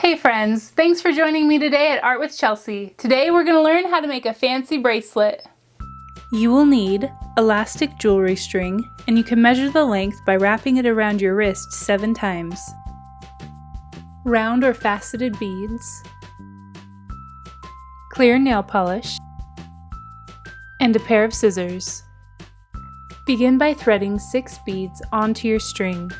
Hey friends, thanks for joining me today at Art with Chelsea. Today we're going to learn how to make a fancy bracelet. You will need elastic jewelry string, and you can measure the length by wrapping it around your wrist 7 times. Round or faceted beads, clear nail polish, and a pair of scissors. Begin by threading 6 beads onto your string.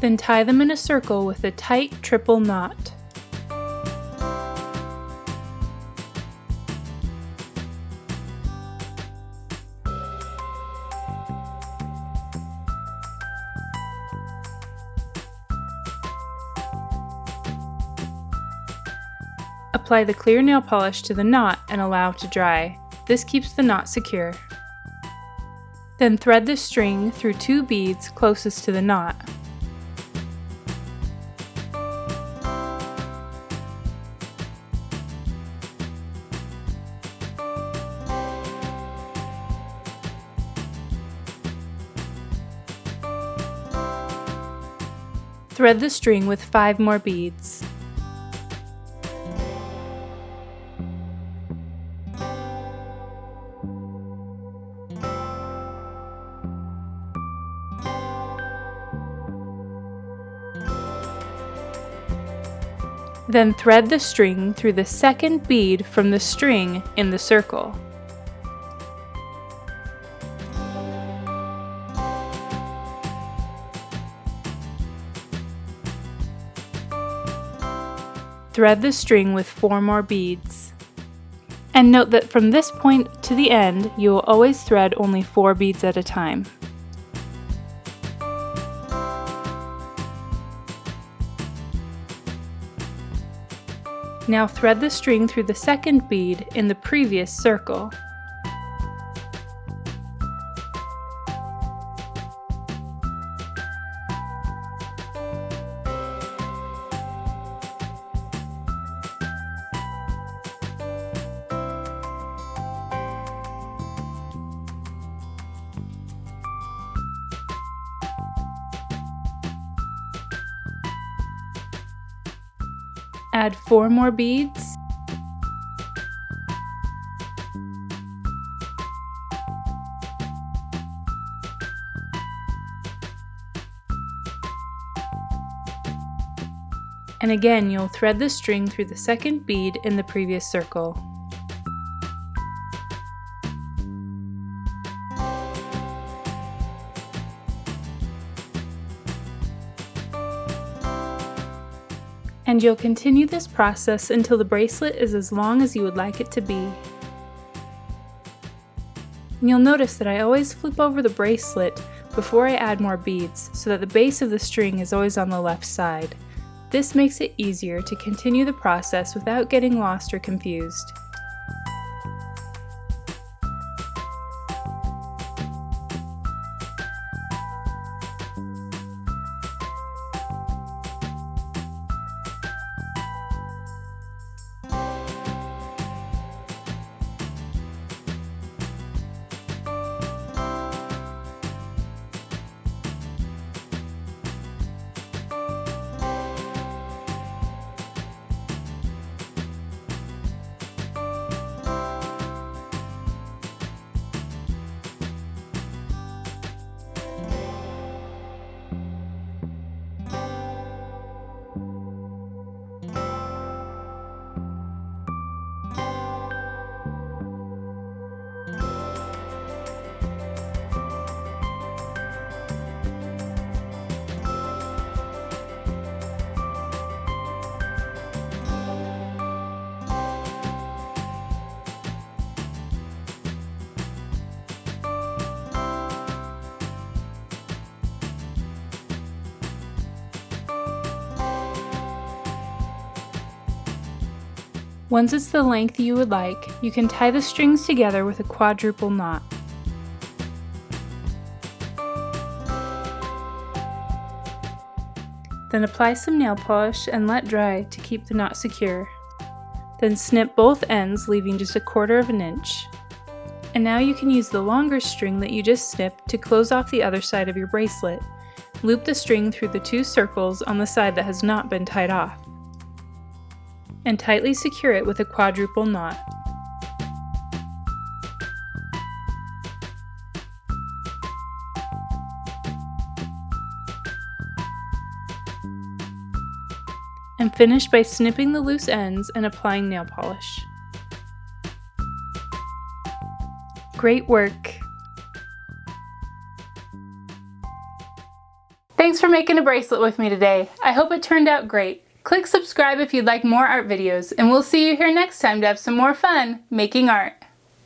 Then tie them in a circle with a tight triple knot. Apply the clear nail polish to the knot and allow to dry. This keeps the knot secure. Then thread the string through 2 beads closest to the knot. Thread the string with 5 more beads. Then thread the string through the second bead from the string in the circle. Thread the string with 4 more beads. And note that from this point to the end, you will always thread only 4 beads at a time. Now thread the string through the second bead in the previous circle. Add 4 more beads. And again, you'll thread the string through the second bead in the previous circle. And you'll continue this process until the bracelet is as long as you would like it to be. And you'll notice that I always flip over the bracelet before I add more beads so that the base of the string is always on the left side. This makes it easier to continue the process without getting lost or confused. Once it's the length you would like, you can tie the strings together with a quadruple knot. Then apply some nail polish and let dry to keep the knot secure. Then snip both ends, leaving just 1/4 inch. And now you can use the longer string that you just snipped to close off the other side of your bracelet. Loop the string through the 2 circles on the side that has not been tied off, and tightly secure it with a quadruple knot. And finish by snipping the loose ends and applying nail polish. Great work! Thanks for making a bracelet with me today. I hope it turned out great. Click subscribe if you'd like more art videos, and we'll see you here next time to have some more fun making art.